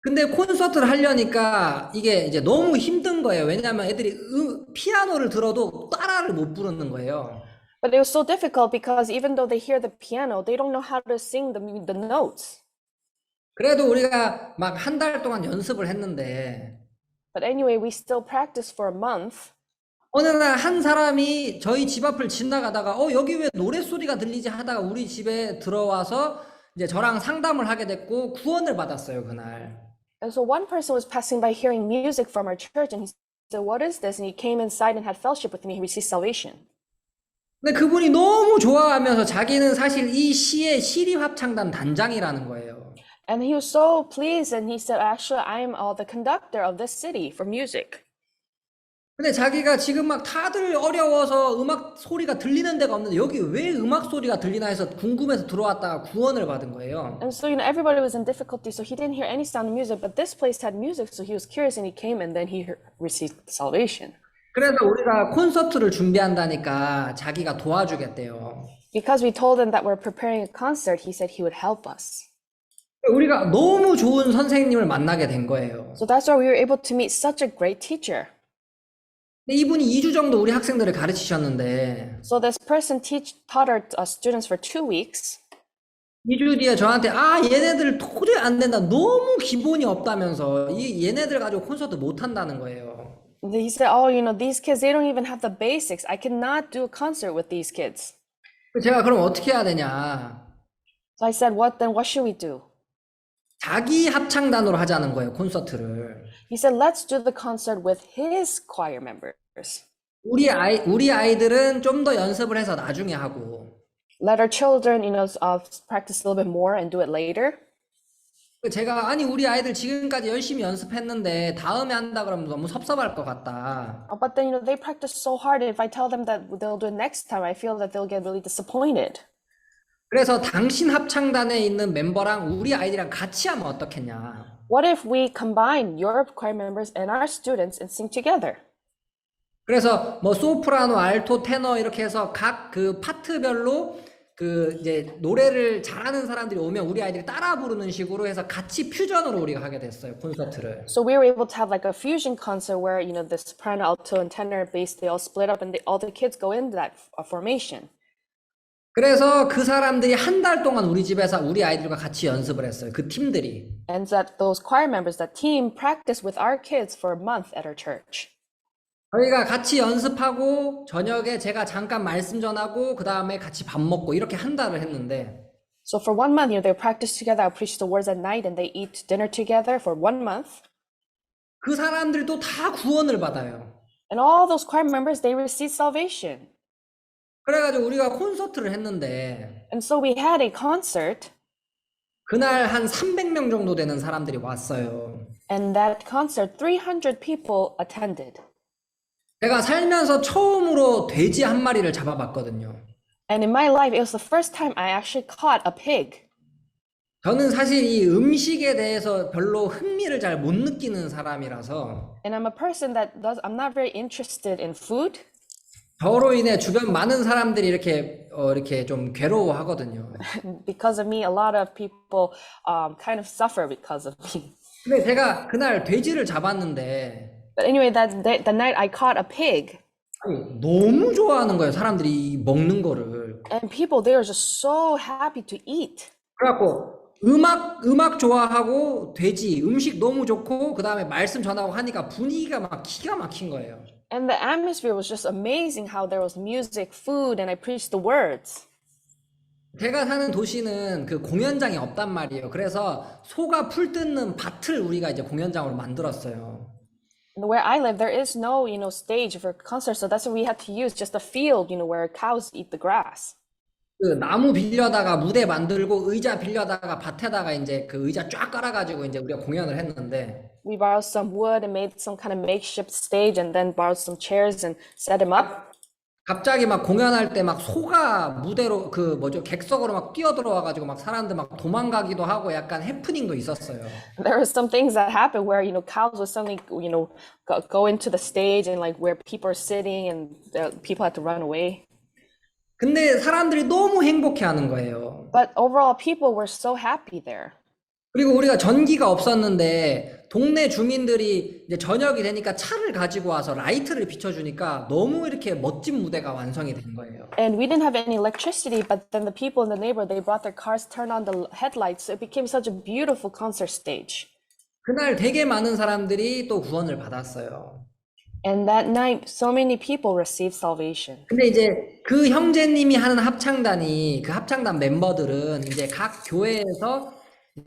근데 콘서트를 하려니까 이게 이제 너무 힘든 거예요. 왜냐하면 애들이 피아노를 들어도 따라를 못 부르는 거예요. But it was so difficult because even though they hear the piano, they don't know how to sing the notes. 그래도 우리가 막 한 달 동안 연습을 했는데 But anyway, we still practiced for a month. 어느 날 한 사람이 저희 집 앞을 지나가다가 여기 왜 노랫소리가 들리지 하다가 우리 집에 들어와서 이제 저랑 상담을 하게 됐고 구원을 받았어요, 그날. And so one person was passing by hearing music from our church and he said, "What is this?" And he came inside and had fellowship with me. He received salvation. 근데 그분이 너무 좋아하면서 자기는 사실 이 시의 시립합창단 단장이라는 거예요. And he was so pleased and he said, "Actually, I'm the conductor of this city for music." 근데 자기가 지금 막 다들 어려워서 음악 소리가 들리는 데가 없는데 여기 왜 음악 소리가 들리나 해서 궁금해서 들어왔다가 구원을 받은 거예요. And so, everybody was in difficulty, so he didn't hear any sound of music, but this place had music, so he was curious and he came and then he received salvation. 그래서 우리가 콘서트를 준비한다니까 자기가 도와주겠대요. Because we told him that we're preparing a concert, he said he would help us. 우리가 너무 좋은 선생님을 만나게 된 거예요. So that's why we were able to meet such a great teacher. 근데 이분이 2주 정도 우리 학생들을 가르치셨는데 So this person taught our students for 2 weeks. 2주 뒤에 저한테 얘네들 도저히 안 된다. 너무 기본이 없다면서 얘네들 가지고 콘서트 못 한다는 거예요. He said, "Oh, these kids, they don't even have the basics. I cannot do a concert with these kids." 제가 그럼 어떻게 해야 되냐? So I said, what should we do? 자기 합창단으로 하자는 거예요, 콘서트를. He said, let's do the concert with his choir members. 우리 아이들은 좀 더 연습을 해서 나중에 하고. Let our children, practice a little bit more and do it later. 제가 우리 아이들 지금까지 열심히 연습했는데 다음에 한다 그러면 너무 섭섭할 것 같다. But then, they practice so hard. If I tell them that they'll do it next time, I feel that they'll get really disappointed. 그래서 당신 합창단에 있는 멤버랑 우리 아이들이랑 같이 하면 어떻겠냐? What if we combine your choir members and our students and sing together? 그래서 뭐 소프라노, 알토, 테너 이렇게 해서 각 그 파트별로 이제 노래를 잘하는 사람들이 오면 우리 아이들이 따라 부르는 식으로 해서 같이 퓨전으로 우리가 하게 됐어요, 콘서트를. So we were able to have like a fusion concert where, the soprano, alto, and tenor, bass, they all split up and all the kids go into that formation. 그래서 그 사람들이 한 달 동안 우리 집에서 우리 아이들과 같이 연습을 했어요. 그 팀들이. And that those choir members, that team, practiced with our kids for a month at our church. 저희가 같이 연습하고 저녁에 제가 잠깐 말씀 전하고 그 다음에 같이 밥 먹고 이렇게 한 달을 했는데 So for 1 month, they practice together. I preach the words at night, and they eat dinner together for 1 month. 그 사람들도 다 구원을 받아요. And all those choir members, they receive salvation. 그래가지고 우리가 콘서트를 했는데 And so we had a concert, 그날 한 300명 정도 되는 사람들이 왔어요. and that concert, 300 people attended. 제가 살면서 처음으로 돼지 한 마리를 잡아봤거든요. And in my life, it was the first time I actually caught a pig. 저는 사실 이 음식에 대해서 별로 흥미를 잘 못 느끼는 사람이라서 And I'm a person I'm not very interested in food. 저로 인해 주변 많은 사람들이 이렇게 좀 괴로워하거든요. Because of me, a lot of people kind of suffer because of me. 근데 제가 그날 돼지를 잡았는데 But anyway, the night I caught a pig, 아니, 너무 좋아하는 거예요. 사람들이 이 먹는 거를. and people, they are just so happy to eat. 그래갖고 음악 좋아하고 돼지 음식 너무 좋고 그 다음에 말씀 전하고 하니까 분위기가 막 기가 막힌 거예요. And the atmosphere was just amazing how there was music, food, and I preached the words. 제가 사는 도시는 그 공연장이 없단 말이에요. 그래서 소가 풀 뜯는 밭을 우리가 이제 공연장으로 만들었어요. And where I live, there is no, stage for concerts. So that's what we had to use, just a field, where cows eat the grass. 그 나무 빌려다가 무대 만들고 의자 빌려다가 밭에다가 이제 그 의자 쫙 깔아가지고 이제 우리가 공연을 했는데 We borrowed some wood and made some kind of makeshift stage and then borrowed some chairs and set them up. 갑자기 막 공연할 때 막 소가 무대로 그 뭐죠 객석으로 막 뛰어들어와가지고 막 사람들 막 도망가기도 하고 약간 해프닝도 있었어요. There were some things that happened where, cows would suddenly, go into the stage and like where people are sitting and people had to run away. 근데 사람들이 너무 행복해하는 거예요. But overall, people were so happy there. 그리고 우리가 전기가 없었는데 동네 주민들이 이제 저녁이 되니까 차를 가지고 와서 라이트를 비춰주니까 너무 이렇게 멋진 무대가 완성이 된 거예요. And we didn't have any electricity, but then the people in the neighborhood, they brought their cars, turned on the headlights. So it became such a beautiful concert stage. 그날 되게 많은 사람들이 또 구원을 받았어요. And that night, so many people received salvation. 근데 이제 그 형제님이 하는 합창단이 그 합창단 멤버들은 이제 각 교회에서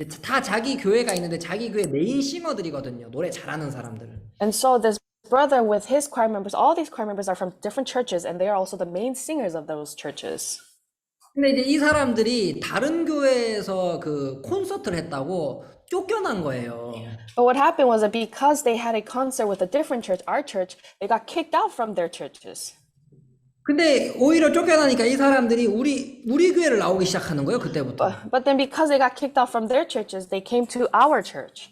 이제 다 자기 교회가 있는데 자기 교회 메인 싱어들이거든요. 노래 잘하는 사람들은. And so this brother with his choir members, all these choir members are from different churches, and they are also the main singers of those churches. 근데 이제 이 사람들이 다른 교회에서 그 콘서트를 했다고 쫓겨난 거예요. But what happened was that because they had a concert with a different church, our church, they got kicked out from their churches. 근데 오히려 쫓겨나니까 이 사람들이 우리 교회를 나오기 시작하는 거예요, 그때부터. But then because they got kicked out from their churches, they came to our church.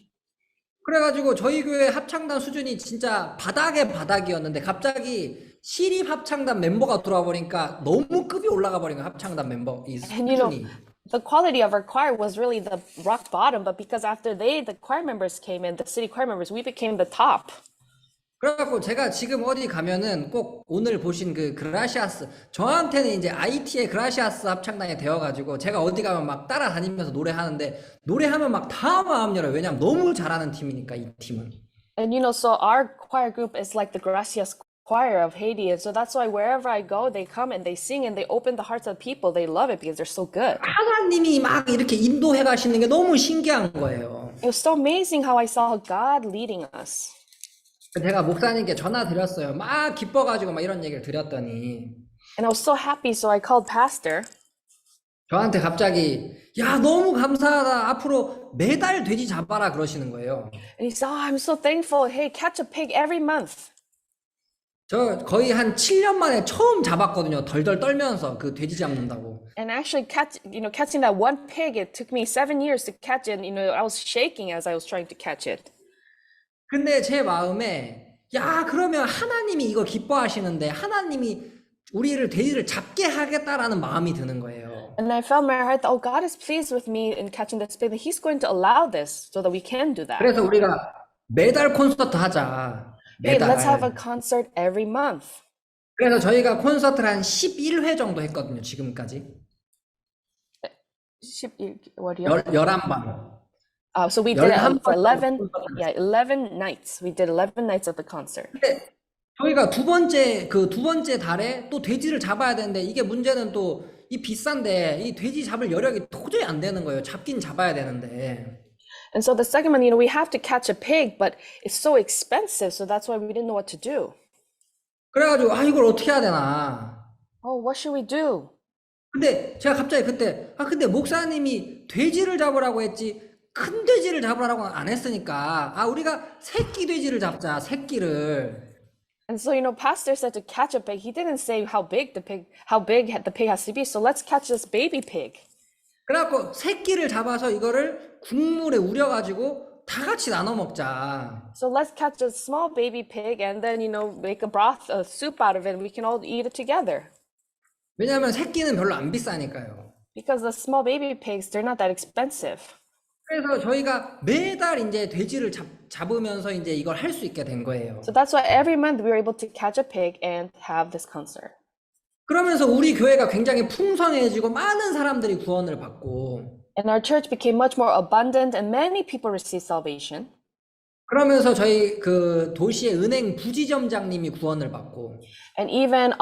그래가지고 저희 교회 합창단 수준이 진짜 바닥의 바닥이었는데 갑자기 시립 합창단 멤버가 들어와 버리니까 너무 급이 올라가 버린 거예요, 합창단 멤버 이 And 수준이. the quality of our choir was really the rock bottom, but because after the choir members came in, the city choir members, we became the top. 그래갖고 제가 지금 어디 가면은 꼭 오늘 보신 그 그라시아스 저한테는 이제 IT의 그라시아스 합창단이 되어가지고 제가 어디 가면 막 따라다니면서 노래하는데 노래하면 막 다 마음 열어요. 왜냐면 너무 잘하는 팀이니까 이 팀은. And so our choir group is like the Gracias choir of Haiti, and so that's why wherever I go, they come and they sing and they open the hearts of people. They love it because they're so good. 하나님이 막 이렇게 인도해 가시는 게 너무 신기한 거예요. It was so amazing how I saw God leading us. 제가 목사님께 전화 드렸어요. 막 기뻐가지고 막 이런 얘기를 드렸더니 And I was so happy, so I called pastor. 저한테 갑자기 야 너무 감사하다. 앞으로 매달 돼지 잡아라 그러시는 거예요. And he said, "Oh, I'm so thankful. Hey, catch a pig every month." 저 거의 한 7년 만에 처음 잡았거든요. 덜덜 떨면서 그 돼지 잡는다고. And actually, catching that one pig, it took me 7 years to catch it. I was shaking as I was trying to catch it. 근데 제 마음에 야 그러면 하나님이 이거 기뻐하시는데 하나님이 우리를 돼지를 잡게 하겠다라는 마음이 드는 거예요. And I felt in my heart that, oh, God is pleased with me in catching this pig, that He's going to allow this so that we can do that. 그래서 우리가 매달 콘서트 하자. Hey, 매달. let's have a concert every month. 그래서 저희가 콘서트를 한 11회 정도 했거든요. 지금까지. What do you? 11번. So we did it 11 for 11 nights. We did 11 nights of the concert. 근데 저희가 두 번째 달에 또 돼지를 잡아야 되는데 이게 문제는 또 이 비싼데 이 돼지 잡을 여력이 도저히 안 되는 거예요. 잡긴 잡아야 되는데. And so the second one, we have to catch a pig, but it's so expensive, so that's why we didn't know what to do. 그래가지고 아 이걸 어떻게 해야 되나. Oh, what should we do? 근데 제가 갑자기 그때 근데 목사님이 돼지를 잡으라고 했지 큰 돼지를 잡으라고 안 했으니까 우리가 새끼 돼지를 잡자 새끼를. And so, pastor said to catch a pig. He didn't say how big the pig has to be. So let's catch this baby pig. 그래갖고 새끼를 잡아서 이거를 국물에 우려가지고 다 같이 나눠 먹자. So let's catch a small baby pig and then, make a soup out of it and we can all eat it together. 왜냐하면 새끼는 별로 안 비싸니까요. Because the small baby pigs, they're not that expensive. 그래서 저희가 매달 이제 돼지를 잡으면서 이제 이걸 할 수 있게 된 거예요. So that's why every month we were able to catch a pig and have this concert. 그러면서 우리 교회가 굉장히 풍성해지고 많은 사람들이 구원을 받고 And our church became much more abundant and many people received salvation. 그러면서 저희 그 도시의 은행 부지점장님이 구원을 받고 And even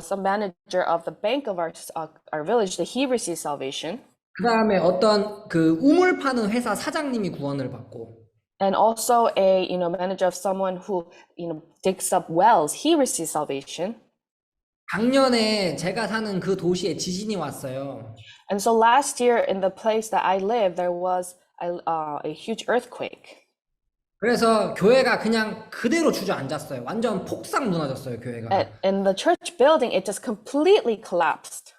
some manager of the bank of our village, that he received salvation. 그다음에 어떤 그 우물 파는 회사 사장님이 구원을 받고 And also a manager of someone who digs up wells, he received salvation. 작년에 제가 사는 그 도시에 지진이 왔어요. And so last year in the place that I live, there was a huge earthquake. 그래서 교회가 그냥 그대로 주저앉았어요. 완전 폭삭 무너졌어요, 교회가. And the church building, it just completely collapsed.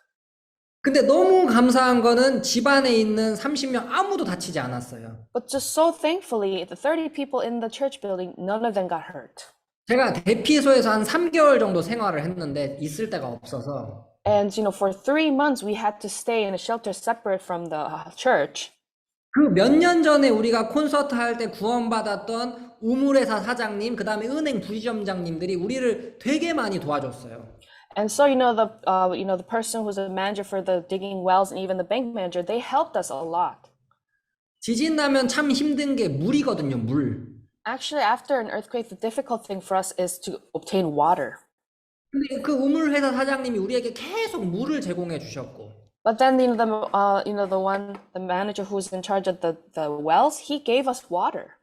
근데 너무 감사한 거는 집안에 있는 30명 아무도 다치지 않았어요. But just so thankfully, the 30 people in the church building, none of them got hurt. 제가 대피소에서 한 3개월 정도 생활을 했는데 있을 데가 없어서 And for 3 months we had to stay in a shelter separate from the church. 그 몇 년 전에 우리가 콘서트 할 때 구원받았던 우물회사 사장님, 그다음에 은행 부지점장님들이 우리를 되게 많이 도와줬어요. And so the person who's a manager for the digging wells and even the bank manager, they helped us a lot. 지진 나면 참 힘든 게 물이거든요, 물. Actually, after an earthquake, the difficult thing for us is to obtain water. 근데 그 우물회사 사장님이 우리에게 계속 물을 제공해 주셨고 But then the manager who's in charge of the wells, he gave us water.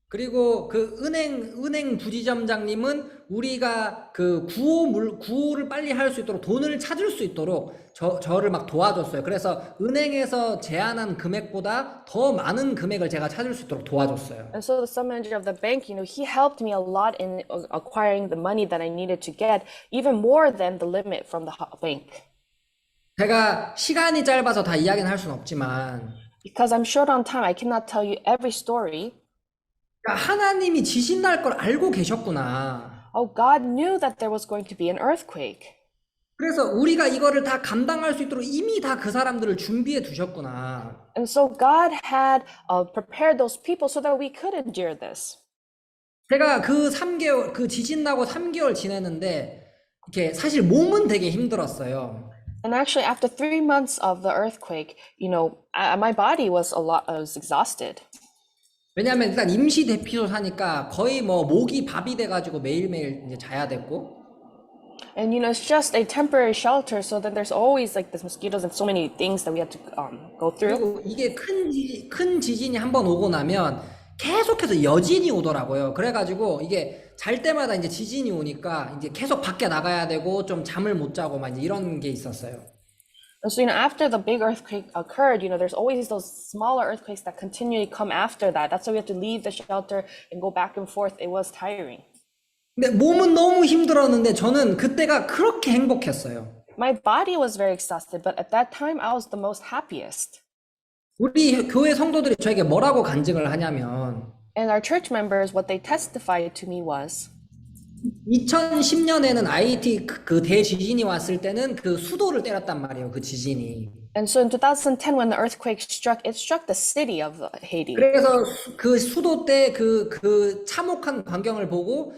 그리고 그 은행 부지점장님은 우리가 그 구호를 빨리 할 수 있도록 돈을 찾을 수 있도록 저를 막 도와줬어요. 그래서 은행에서 제한한 금액보다 더 많은 금액을 제가 찾을 수 있도록 도와줬어요. And so the sub manager of the bank, he helped me a lot in acquiring the money that I needed to get, even more than the limit from the bank. 제가 시간이 짧아서 다 이야기는 할 수는 없지만 Because I'm short on time, I cannot tell you every story. 하나님이 지진 날 걸 알고 계셨구나. Oh, God knew that there was going to be an earthquake. 그래서 우리가 이거를 다 감당할 수 있도록 이미 다 그 사람들을 준비해 두셨구나. And so God had prepared those people so that we could endure this. 제가 그 지진 나고 3개월 지내는데 이렇게 사실 몸은 되게 힘들었어요. And actually, after 3 months of the earthquake, my body was exhausted. 왜냐하면 일단 임시 대피소 사니까 거의 뭐 목이 밥이 돼가지고 매일매일 이제 자야 됐고. And it's just a temporary shelter, so then there's always like the mosquitoes and so many things that we had to go through. 그리고 이게 큰 지진이 한번 오고 나면 계속해서 여진이 오더라고요. 그래가지고 이게 잘 때마다 이제 지진이 오니까 이제 계속 밖에 나가야 되고 좀 잠을 못 자고 막 이제 이런 게 있었어요. And so, after the big earthquake occurred, there's always those smaller earthquakes that continually come after that. That's why we had to leave the shelter and go back and forth. It was tiring. 근데 몸은 너무 힘들었는데 저는 그때가 그렇게 행복했어요. My body was very exhausted, but at that time, I was the most happiest. 우리 교회 성도들이 저에게 뭐라고 간증을 하냐면 And our church members, what they testified to me was 2010년에는 IT 그 대지진이 왔을 때는 그 수도를 때렸단 말이에요. 그 지진이. And so in 2010, when the earthquake struck, it struck the city of Haiti. 그래서 그 수도 때 그 참혹한 광경을 보고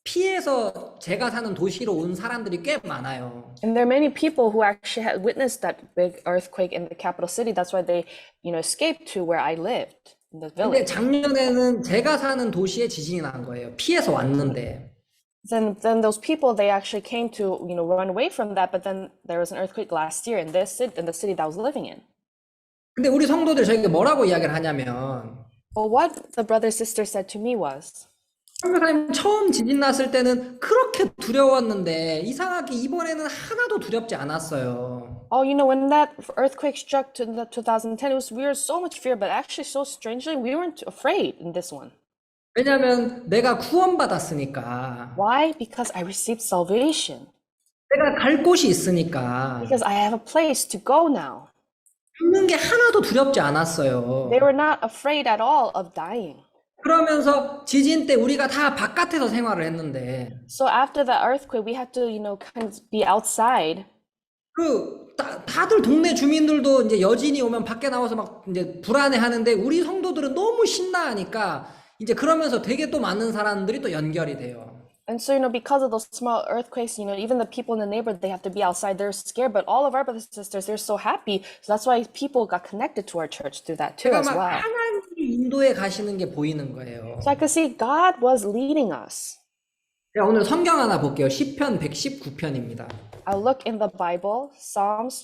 피해서 제가 사는 도시로 온 사람들이 꽤 많아요. And there are many people who actually had witnessed that big earthquake in the capital city. That's why they, escaped to where I lived, in the 근데 village. 작년에는 제가 사는 도시에 지진이 난 거예요. 피해서 왔는데. Then those people they actually came to run away from that, but then there was an earthquake last year in the city that I was living in. 근데 우리 성도들 저에게 뭐라고 이야기를 하냐면 But what the brother sister said to me was, 선교사님 처음 지진 났을 때는 그렇게 두려웠는데 이상하게 이번에는 하나도 두렵지 않았어요. oh, when that earthquake struck to the 2010, we were so much fear, but actually so strangely we weren't afraid in this one. 왜냐하면 내가 구원받았으니까, Why? Because I received salvation. 내가 갈 곳이 있으니까 Because I have a place to go now. 죽는 게 하나도 두렵지 않았어요. They were not afraid at all of dying. 그러면서 지진 때 우리가 다 바깥에서 생활을 했는데 So after the earthquake, we had to, kind of be outside. 다들 동네 주민들도 이제 여진이 오면 밖에 나와서 막 이제 불안해하는데 우리 성도들은 너무 신나하니까 이제 그러면서 되게 또 많은 사람들이 또 연결이 돼요. And so, because of those small earthquakes, even the people in the neighborhood, they have to be outside. They're scared, but all of our brothers and sisters, they're so happy. So that's why people got connected to our church through that too as 그러니까 막 well. 하나님이 인도에 가시는 게 보이는 거예요. So I could see God was leading us. 자, 오늘 성경 하나 볼게요. 시편 119편입니다. I'll look in the Bible, Psalms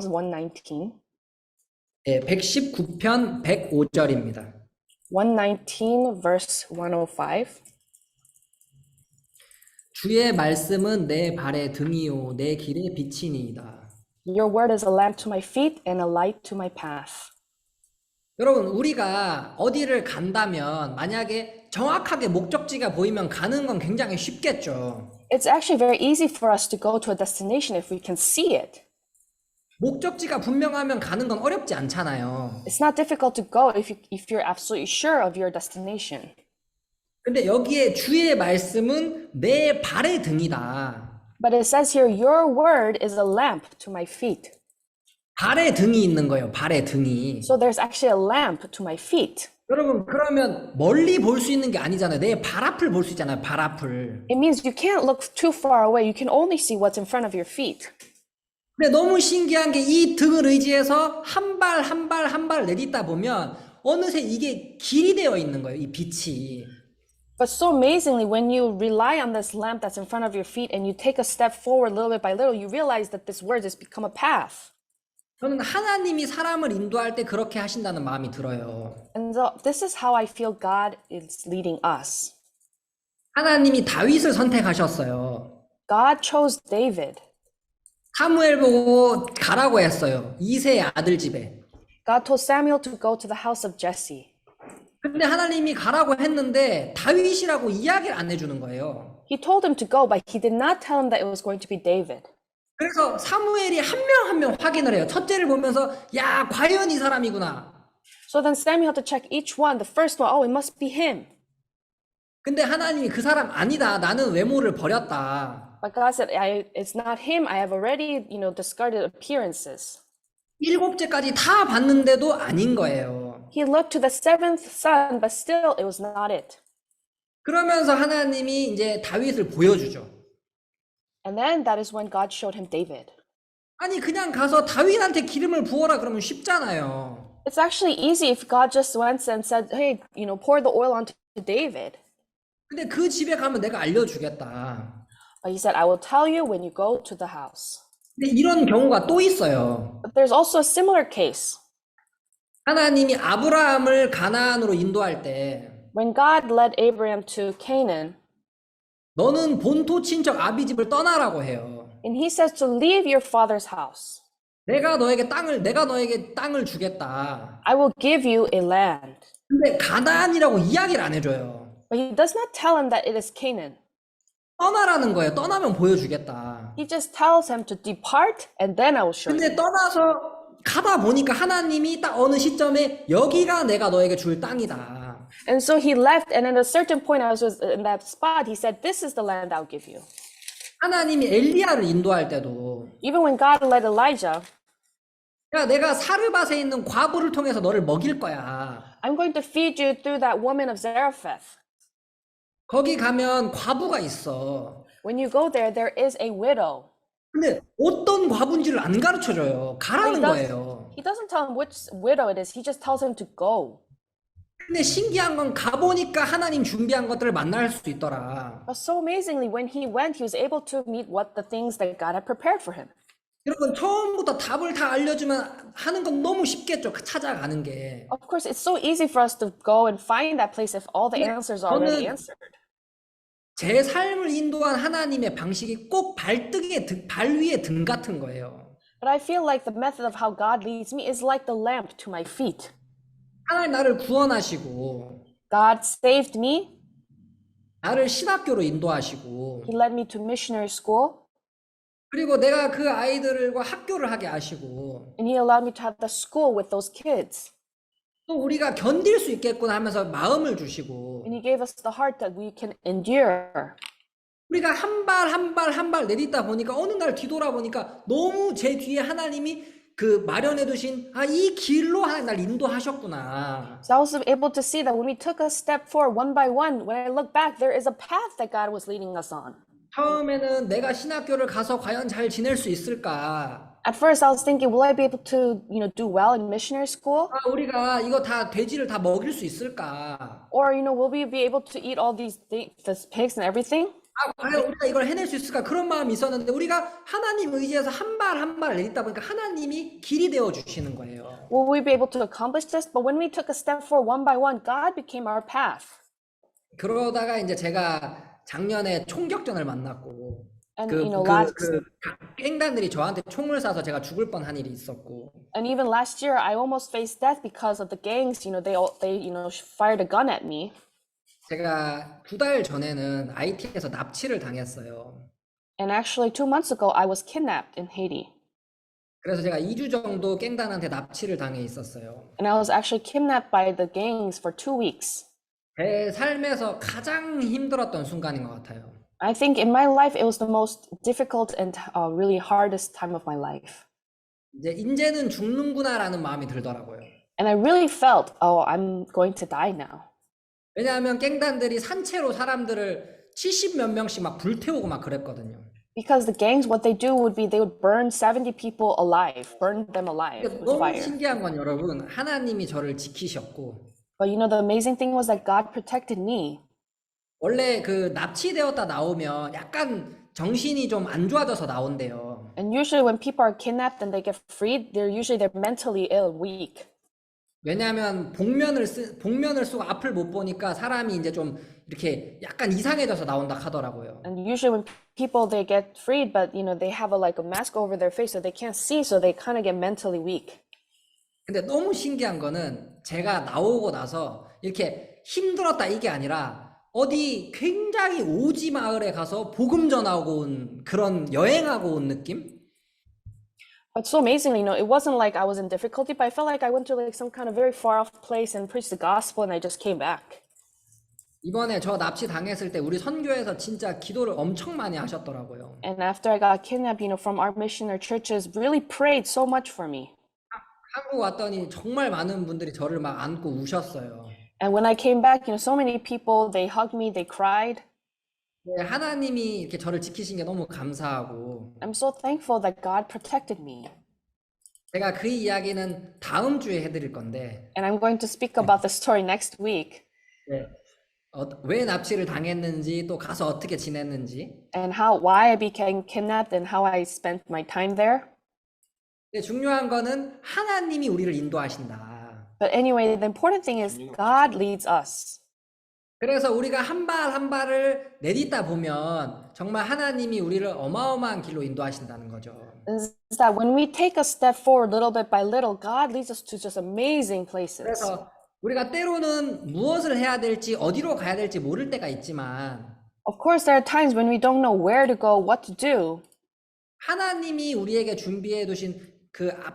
119. 예, 119편 105절입니다. 119 verse 105. 주의 말씀은 내 발의 등이요 내 길의 빛이니이다. Your word is a lamp to my feet and a light to my path. 여러분, 우리가 어디를 간다면 만약에 정확하게 목적지가 보이면 가는 건 굉장히 쉽겠죠. It's actually very easy for us to go to a destination if we can see it. 목적지가 분명하면 가는 건 어렵지 않잖아요. It's not difficult to go if you're absolutely sure of your destination. 근데 여기에 주의 말씀은 내 발의 등이다. But it says here, your word is a lamp to my feet. 발의 등이 있는 거예요. 발의 등이. So there's actually a lamp to my feet. 여러분, 그러면 멀리 볼 수 있는 게 아니잖아요. 내 발 앞을 볼 수 있잖아요. 발 앞을. It means you can't look too far away. You can only see what's in front of your feet. 근데 너무 신기한 게 이 등을 의지해서 한 발 한 발 한 발 내딛다 보면 어느새 이게 길이 되어 있는 거예요. 이 빛이. But so amazingly, when you rely on this lamp that's in front of your feet and you take a step forward little bit by little, you realize that this word has become a path. 저는 하나님이 사람을 인도할 때 그렇게 하신다는 마음이 들어요. And so this is how I feel God is leading us. 하나님이 다윗을 선택하셨어요. God chose David. 사무엘 보고 가라고 했어요. 이새의 아들 집에. God told Samuel to go to the house of Jesse. 근데 하나님이 가라고 했는데 다윗이라고 이야기를 안 해주는 거예요. He told him to go, but he did not tell him that it was going to be David. 그래서 사무엘이 한 명 한 명 확인을 해요. 첫째를 보면서 야, 과연 이 사람이구나. So then Samuel had to check each one. The first one, oh, it must be him. 근데 하나님이 그 사람 아니다. 나는 외모를 버렸다. But God said, it's not him. I have already, discarded appearances. 7째까지 다 봤는데도 아닌 거예요. He looked to the seventh son, but still it was not it. 그러면서 하나님이 이제 다윗을 보여주죠. And then that is when God showed him David. 아니 그냥 가서 다윗한테 기름을 부어라 그러면 쉽잖아요. It's actually easy if God just went and said, hey, pour the oil onto David. 근데 그 집에 가면 내가 알려주겠다. But he said, I will tell you when you go to the house. 근데 이런 경우가 또 있어요. But there's also a similar case. 하나님이 아브라함을 가나안으로 인도할 때 When God led Abraham to Canaan, 너는 본토 친척 아비 집을 떠나라고 해요. and he says to leave your father's house. 내가 너에게 땅을 주겠다. I will give you a land. 근데 가나안이라고 이야기를 안 해줘요. But he does not tell him that it is Canaan. 떠나라는 거예요. 떠나면 보여주겠다. He just tells him to depart and then I will show 근데 you. 떠나서 가다 보니까 하나님이 딱 어느 시점에 여기가 내가 너에게 줄 땅이다. And so he left, and at a certain point, I was in that spot. He said, "This is the land I'll give you." 하나님이 엘리야를 인도할 때도 Even when God led Elijah, 야, 내가 사르밧에 있는 과부를 통해서 너를 먹일 거야. I'm going to feed you through that woman of Zarephath. 거기 가면 과부가 있어. When you go there, there is a widow. 근데 어떤 과부인지를 안 가르쳐줘요. 가라는 거예요. He doesn't tell him which widow it is. He just tells him to go. 근데 신기한 건 가보니까 하나님 준비한 것들을 만날 수 있더라. But so amazingly, when he went, he was able to meet what the things that God had prepared for him. 여러분, 처음부터 답을 다 알려주면 하는 건 너무 쉽겠죠. 찾아가는 게. Of course, it's so easy for us to go and find that place if all the 근데 answers are already 저는 answered. 제 삶을 인도한 하나님의 방식이 꼭 발 위에 등 같은 거예요. But I feel like the method of how God leads me is like the lamp to my feet. 하나님 나를 구원하시고, God saved me. 나를 신학교로 인도하시고, He led me to missionary school. 그리고 내가 그 아이들과 학교를 하게 하시고, And he allowed me to have the school with those kids. 또 우리가 견딜 수 있겠구나 하면서 마음을 주시고, And he gave us the heart that we can endure. 우리가 한 발 내딛다 보니까 어느 날 뒤돌아보니까 너무 제 뒤에 하나님이 그 마련해 두신 이 길로 하나님 날 인도하셨구나. So I was able to see that when we took a step forward one by one, when I look back, there is a path that God was leading us on. 처음에는 내가 신학교를 가서 과연 잘 지낼 수 있을까? At first, I was thinking, will I be able to, do well in missionary school? 우리가 이거 다 돼지를 다 먹일 수 있을까? Or, will we be able to eat all these pigs and everything? 과연 우리가 이걸 해낼 수 있을까? 그런 마음이 있었는데 우리가 하나님 의지해서 한 발 내딛다 보니까 하나님이 길이 되어 주시는 거예요. Will we be able to accomplish this? But when we took a step forward one by one, God became our path. 그러다가 이제 제가 작년에 총격전을 만났고 And, last 깽단들이 저한테 총을 쏴서 제가 죽을 뻔한 일이 있었고 and even last year, I almost faced death because of the gangs. They fired a gun at me. 제가 2달 전에는 IT에서 납치를 당했어요. And actually, 2 months ago, I was kidnapped in Haiti. 그래서 제가 2주 정도 깽단한테 납치를 당해 있었어요. And I was actually kidnapped by the gangs for 2 weeks. 제 삶에서 가장 힘들었던 순간인 것 같아요. I think in my life, it was the most difficult and really hardest time of my life. 이제는 죽는구나라는 마음이 들더라고요. And I really felt, oh, I'm going to die now. 왜냐하면 깽단들이 산채로 사람들을 70몇 명씩 막 불태우고 막 그랬거든요. Because the gangs, what they do would be they would burn 70 people alive, burn them alive with 너무 fire. 신기한 건 여러분, 하나님이 저를 지키셨고 But the amazing thing was that God protected me. 원래 그 납치되었다 나오면 약간 정신이 좀 안 좋아져서 나온대요. And usually when people are kidnapped and they get freed, they're mentally ill, weak. 왜냐하면 복면을 쓰고 앞을 못 보니까 사람이 이제 좀 이렇게 약간 이상해져서 나온다 하더라고요. And usually when people they get freed, but they have like a mask over their face so they can't see, so they kind of get mentally weak. 근데 너무 신기한 거는 제가 나오고 나서 이렇게 힘들었다 이게 아니라 어디 굉장히 오지 마을에 가서 복음 전하고 온 그런 여행하고 온 느낌? But so amazingly, it wasn't like I was in difficulty, but I felt like I went to like some kind of very far off place and preached the gospel and I just came back. 이번에 저 납치 당했을 때 우리 선교에서 진짜 기도를 엄청 많이 하셨더라고요. And after I got kidnapped, from our missionary churches really prayed so much for me. 한국 왔더니 정말 많은 분들이 저를 막 안고 우셨어요. And when I came back, so many people, they hugged me, they cried. 네, 하나님이 이렇게 저를 지키신 게 너무 감사하고 I'm so thankful that God protected me. 제가 그 이야기는 다음 주에 해드릴 건데 And I'm going to speak about the story next week. 네, 왜 납치를 당했는지 또 가서 어떻게 지냈는지 And why I became kidnapped and how I spent my time there. 근데 중요한 거는 하나님이 우리를 인도하신다. But anyway, the important thing is God leads us. 그래서 우리가 한 발 한 발을 내딛다 보면 정말 하나님이 우리를 어마어마한 길로 인도하신다는 거죠. Is that when we take a step forward little bit by little, God leads us to just amazing places. 그래서 우리가 때로는 무엇을 해야 될지 어디로 가야 될지 모를 때가 있지만 Of course, there are times when we don't know where to go, what to do. 하나님이 우리에게 준비해 두신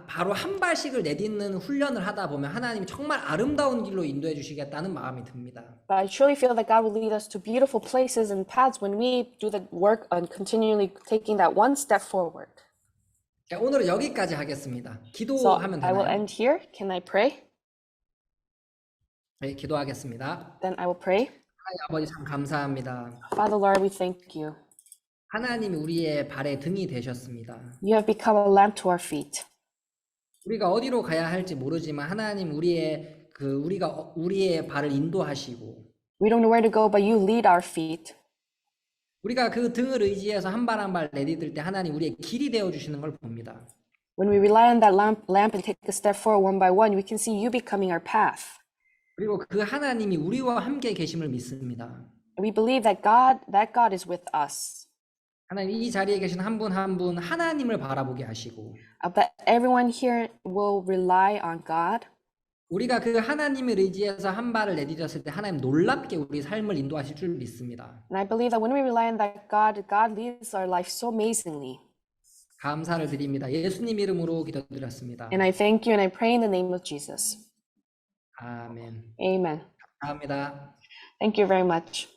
바로 한 발씩을 내딛는 훈련을 하다 보면 하나님이 정말 아름다운 길로 인도해 주시겠다는 마음이 듭니다. But I truly feel that God will lead us to beautiful places and paths when we do the work on continually taking that one step forward. 자, 오늘은 여기까지 하겠습니다. So 기도하면 I will 되나요? end here. Can I pray? 네, 기도하겠습니다. Then I will pray. 하나님 아버지 참 감사합니다. Father Lord, we thank you. 하나님이 우리의 발에 등이 되셨습니다. You have become a lamp to our feet. 우리가 어디로 가야 할지 모르지만 하나님 우리의 우리가 우리의 발을 인도하시고 We don't know where to go, but you lead our feet. 우리가 그 등을 의지해서 한 발 한 발 내디딜 때 하나님 우리의 길이 되어 주시는 걸 봅니다. When we rely on that lamp and take a step forward one by one, we can see you becoming our path. 그리고 그 하나님이 우리와 함께 계심을 믿습니다. We believe that God is with us. 하나님 이 자리에 계신 한 분 한 분 하나님을 바라보게 하시고 That everyone here will rely on God. 우리가 그 하나님을 의지해서 한 발을 내디뎠을 때 하나님 놀랍게 우리 삶을 인도하실 줄 믿습니다. And I believe that when we rely on that God leads our life so amazingly. 감사를 드립니다. 예수님 이름으로 기도드렸습니다. And I thank you and I pray in the name of Jesus. 아멘. Amen. 감사합니다. Thank you very much.